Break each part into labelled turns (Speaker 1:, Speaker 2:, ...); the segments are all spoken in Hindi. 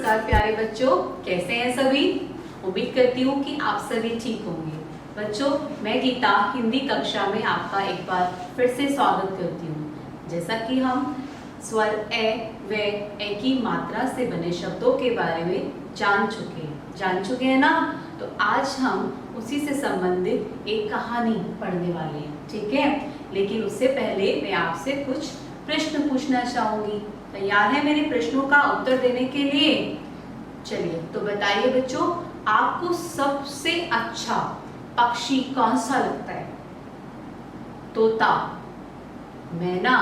Speaker 1: नमस्कार प्यारे बच्चों, कैसे हैं सभी। उम्मीद करती हूँ कि आप सभी ठीक होंगे। बच्चों, मैं गीता हिंदी कक्षा में आपका एक बार फिर से स्वागत करती हूँ। जैसा कि हम स्वर ए व ए की मात्रा से बने शब्दों के बारे में जान चुके हैं ना। तो आज हम उसी से संबंधित एक कहानी पढ़ने वाले हैं, ठीक है। लेकिन उससे पहले मैं आपसे कुछ प्रश्न पूछना चाहूंगी। तैयार है मेरे प्रश्नों का उत्तर देने के लिए? चलिए तो बताइए बच्चों, आपको सबसे अच्छा पक्षी कौन सा लगता है? तोता, मैना,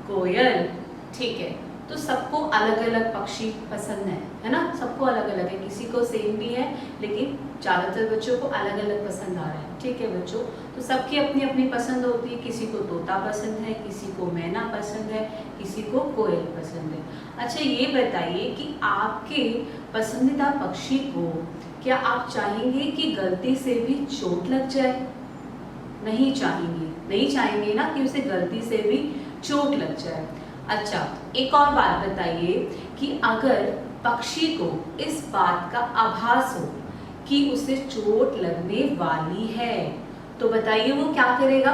Speaker 1: कोयल, ठीक है। तो सबको अलग अलग पक्षी पसंद है ना। सबको अलग अलग है, किसी को सेम भी है लेकिन ज्यादातर बच्चों को अलग अलग पसंद आ रहा है, ठीक है बच्चों। तो सबकी अपनी अपनी पसंद होती है। किसी को तोता पसंद है, किसी को मैना पसंद है, किसी को कोयल पसंद है। अच्छा ये बताइए कि आपके पसंदीदा पक्षी को क्या आप चाहेंगे कि गलती से भी चोट लग जाए? नहीं चाहेंगे ना कि उसे गलती से भी चोट लग जाए। अच्छा, एक और बात बताइए कि अगर पक्षी को इस बात का आभास हो कि उसे चोट लगने वाली है तो बताइए वो क्या करेगा?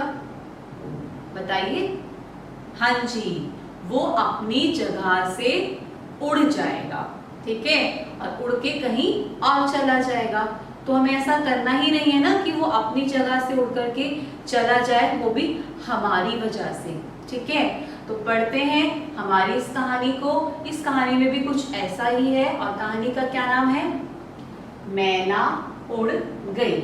Speaker 1: बताइए। हाँ जी, वो अपनी जगह से उड़ जाएगा, ठीक है, और उड़ के कहीं और चला जाएगा। तो हमें ऐसा करना ही नहीं है ना कि वो अपनी जगह से उड़ करके चला जाए, वो भी हमारी वजह से, ठीक है। तो पढ़ते हैं हमारी इस कहानी को। इस कहानी में भी कुछ ऐसा ही है और कहानी का क्या नाम है? मैना उड़ गई,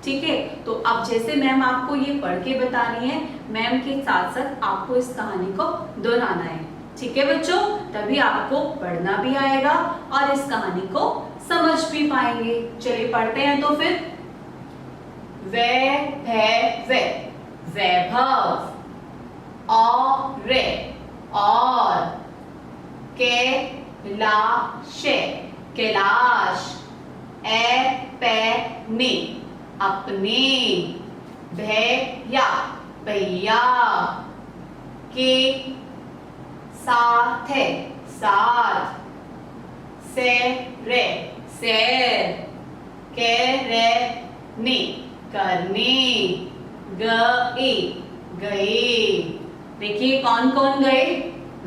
Speaker 1: ठीक है। तो अब जैसे मैम आपको ये पढ़ के बता रही है, मैम के साथ साथ आपको इस कहानी को दोहराना है, ठीक है बच्चों। तभी आपको पढ़ना भी आएगा और इस कहानी को समझ भी पाएंगे। चलिए पढ़ते हैं तो फिर। वैभव, और कैलाश, पैने अपने, भैया के साथ सैर करने गए। देखिए कौन कौन गए?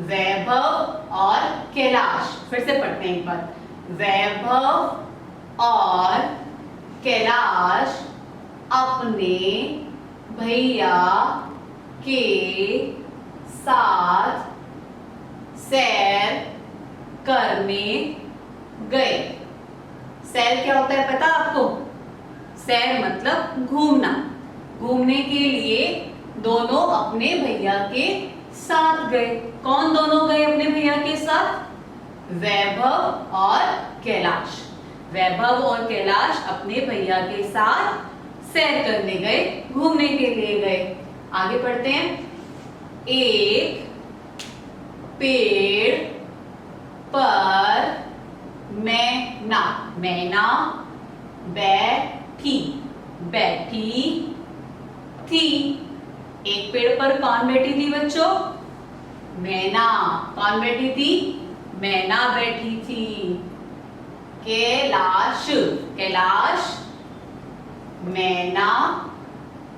Speaker 1: वैभव और कैलाश। फिर से पढ़ते हैं एक बार। वैभव और कैलाश अपने भैया के साथ सैर करने गए। सैर क्या होता है पता आपको? सैर मतलब घूमना। घूमने के लिए दोनों अपने भैया के साथ गए। कौन दोनों गए अपने भैया के साथ? वैभव और कैलाश। वैभव और कैलाश अपने भैया के साथ सैर करने गए, घूमने के लिए गए। आगे पढ़ते हैं। एक पेड़ पर मैना बैठी थी। एक पेड़ पर कौन बैठी थी बच्चों? मैना। कौन बैठी थी? मैना बैठी थी। कैलाश मैना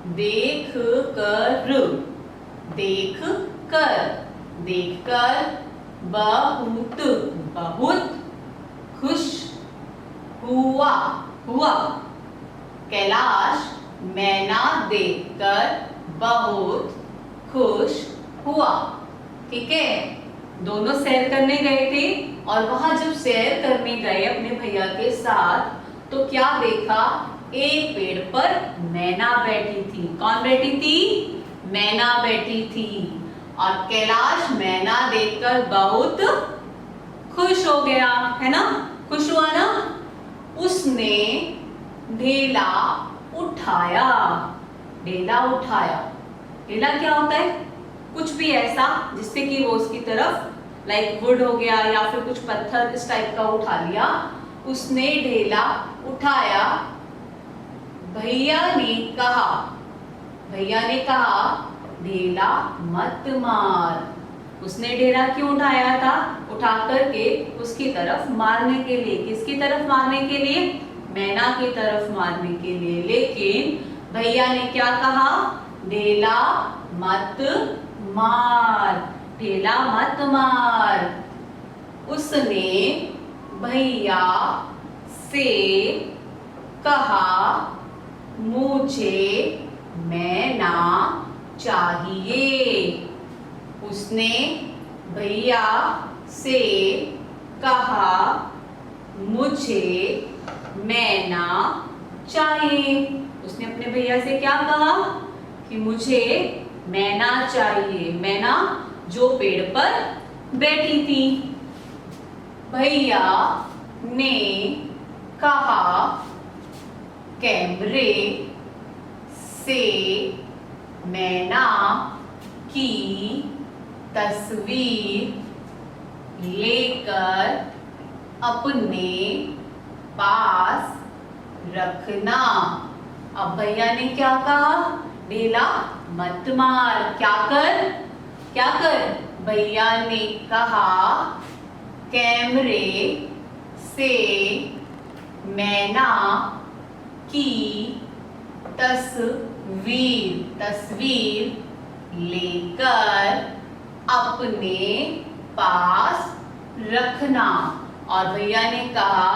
Speaker 1: देखकर बहुत खुश हुआ। कैलाश मैना देखकर बहुत खुश हुआ, ठीक है। दोनों सैर करने गए थे और वहां जब सैर करने गए अपने भैया के साथ तो क्या देखा? एक पेड़ पर मैना बैठी थी। कौन बैठी थी? मैना बैठी थी। और कैलाश मैना देखकर बहुत खुश हो गया, है ना। खुश हुआ ना। उसने ढेला उठाया। ढेला क्या होता है? कुछ भी ऐसा जिससे कि वो उसकी तरफ लाइक वुड हो गया या फिर कुछ पत्थर इस टाइप का उठा लिया। उसने ढेला उठाया। भैया ने कहा ढेला मत मार। उसने ढेला क्यों उठाया था? उठा करके उसकी तरफ मारने के लिए। किसकी तरफ मारने के लिए? मैना की तरफ मारने के लिए। लेकिन भैया ने क्या कहा? ढेला मत मार, ढेला मत मार। उसने भैया से कहा मुझे मैना चाहिए। उसने भैया से कहा मुझे मैना चाहिए। उसने अपने भैया से क्या कहा? कि मुझे मैना चाहिए। मैना जो पेड़ पर बैठी थी। भैया ने कहा कैमरे से मैना की तस्वीर लेकर अपने पास रखना। अब भैया ने क्या कहा? ढेला मत मार। क्या कर? क्या कर? भैया ने कहा कैमरे से मैना की तस्वीर लेकर अपने पास रखना। और भैया ने कहा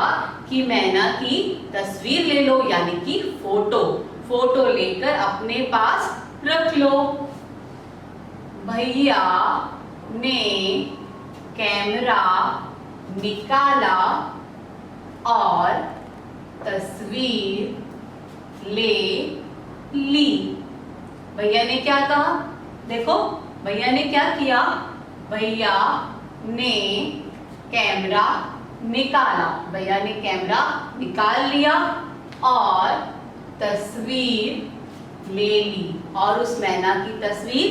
Speaker 1: कि मैना की तस्वीर ले लो, यानी कि फोटो लेकर अपने पास रख लो। भैया ने कैमरा निकाला और तस्वीर ले ली। भैया ने क्या कहा? देखो भैया ने क्या किया? भैया ने कैमरा निकाला। भैया ने कैमरा निकाल लिया और तस्वीर ले ली, और उस मैना की तस्वीर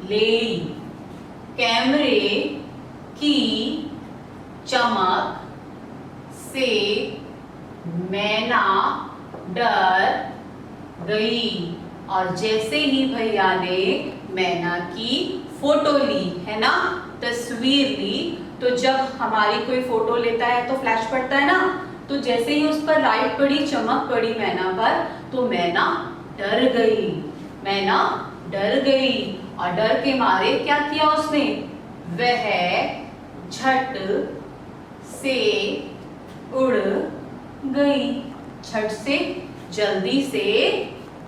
Speaker 1: ले ली। कैमरे की चमक से मैना डर गई। और जैसे ही भैया ने मैना की फोटो ली, है ना, तस्वीर ली, तो जब हमारी कोई फोटो लेता है तो फ्लैश पड़ता है ना, तो जैसे ही उस पर लाइट पड़ी, चमक पड़ी मैना पर, तो मैना डर गई। मैना डर गई और डर के मारे क्या किया उसने? वह झट से उड़ गई। झट से, जल्दी से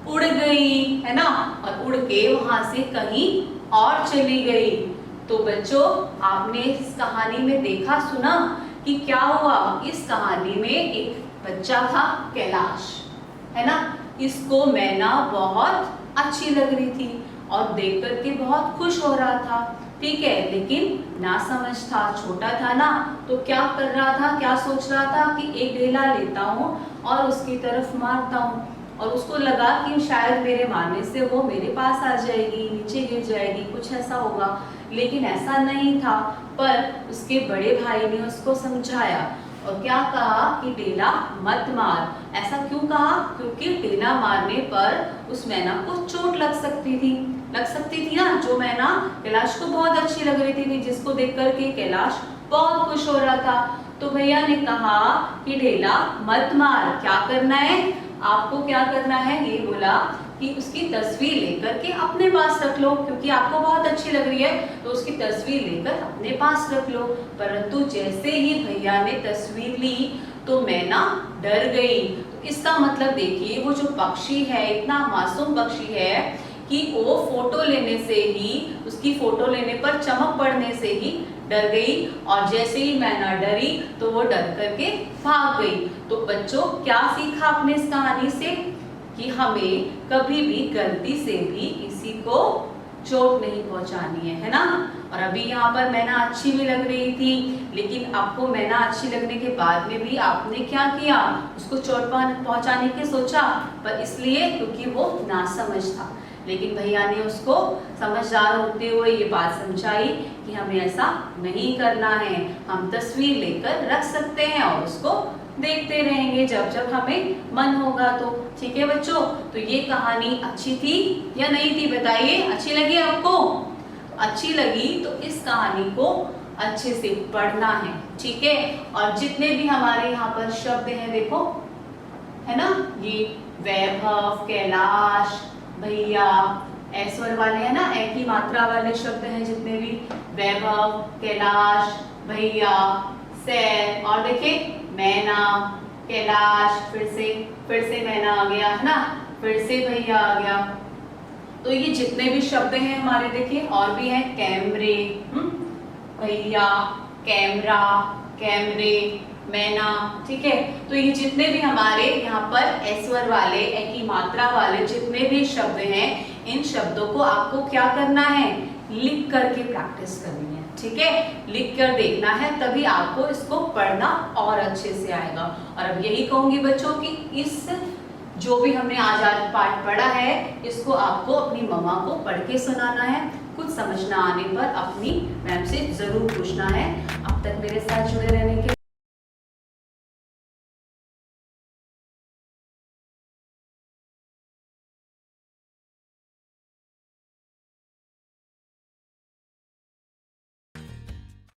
Speaker 1: उड़ गई, है ना, और उड़ के वहां से कहीं और चली गई। तो बच्चों, आपने इस कहानी में देखा सुना कि क्या हुआ? इस कहानी में एक बच्चा था कैलाश, है ना। इसको मैना बहुत अच्छी लग रही थी और देख करके बहुत खुश हो रहा था, ठीक है। लेकिन ना समझ था, छोटा था ना, तो क्या कर रहा था, क्या सोच रहा था कि एक ढेला लेता हूँ और उसकी तरफ मारता हूँ, और उसको लगा कि शायद मेरे मारने से वो मेरे पास आ जाएगी, नीचे गिर जाएगी, कुछ ऐसा होगा। लेकिन ऐसा नहीं था। पर उसके बड़े भाई ने उसको समझाया और क्या कहा कि ढेला मत मार। ऐसा क्यों कहा? क्योंकि ढेला मारने पर उस मैना को चोट लग सकती थी ना। जो मैना कैलाश को बहुत अच्छी लग रही थी, जिसको देख करके कैलाश बहुत खुश हो रहा था। तो भैया ने कहा कि ढेला मत मार। क्या करना है आपको? क्या करना है? ये बोला कि उसकी तस्वीर लेकर के अपने पास रख लो, क्योंकि आपको बहुत अच्छी लग रही है, तो उसकी तस्वीर लेकर अपने पास रख लो। परंतु जैसे ही भैया ने तस्वीर ली तो मैना डर गई। तो इसका मतलब देखिए, वो जो पक्षी है, इतना मासूम पक्षी है कि वो फोटो लेने से ही, उसकी फोटो लेने पर चमक पड़ने से ही डर गई, और जैसे ही मैना डरी तो वो डर करके भाग गई। तो बच्चों, क्या सीखा आपने इस कहानी से? कि हमें कभी भी गलती से भी किसी को चोट नहीं पहुंचानी है ना। और अभी यहाँ पर मैना अच्छी भी लग रही थी, लेकिन आपको मैना अच्छी लगने के बाद में भी आपने क्या किया? उसको चोट पहुंचाने की सोचा, पर इसलिए क्योंकि वो नासमझ था। लेकिन भैया ने उसको समझदार होते हुए ये बात समझाई कि हमें ऐसा नहीं करना है, हम तस्वीर लेकर रख सकते हैं और उसको देखते रहेंगे जब जब हमें मन होगा तो। ठीक है बच्चों, तो ये कहानी अच्छी थी या नहीं थी? बताइए, अच्छी लगी आपको? अच्छी लगी तो इस कहानी को अच्छे से पढ़ना है, ठीक है। और जितने भी हमारे यहाँ पर शब्द हैं देखो, है ना, ये वैभव, कैलाश, भैया, ऐश्वर्य वाले है ना, एक ही मात्रा वाले शब्द हैं जितने भी, वैभव, कैलाश, भैया, सैर, और देखिए मैना, कैलाश, फिर से मैना आ गया, है ना, फिर से भैया आ गया। तो ये जितने भी शब्द हैं हमारे, देखिए और भी हैं, कैमरे, भैया, कैमरा, कैमरे, मैना, ठीक है। तो ये जितने भी हमारे यहाँ पर ऐश्वर्य वाले, एक ही मात्रा वाले जितने भी शब्द हैं, इन शब्दों को आपको क्या करना है, लिख करके प्रैक्टिस करनी है, ठीक है। लिख कर देखना है, तभी आपको इसको पढ़ना और अच्छे से आएगा। और अब यही कहूंगी बच्चों कि इस जो भी हमने आज पाठ पढ़ा है, इसको आपको अपनी मम्मा को पढ़ के सुनाना है। कुछ समझ ना आने पर अपनी मैम से जरूर पूछना है। अब तक मेरे साथ जुड़े रहने के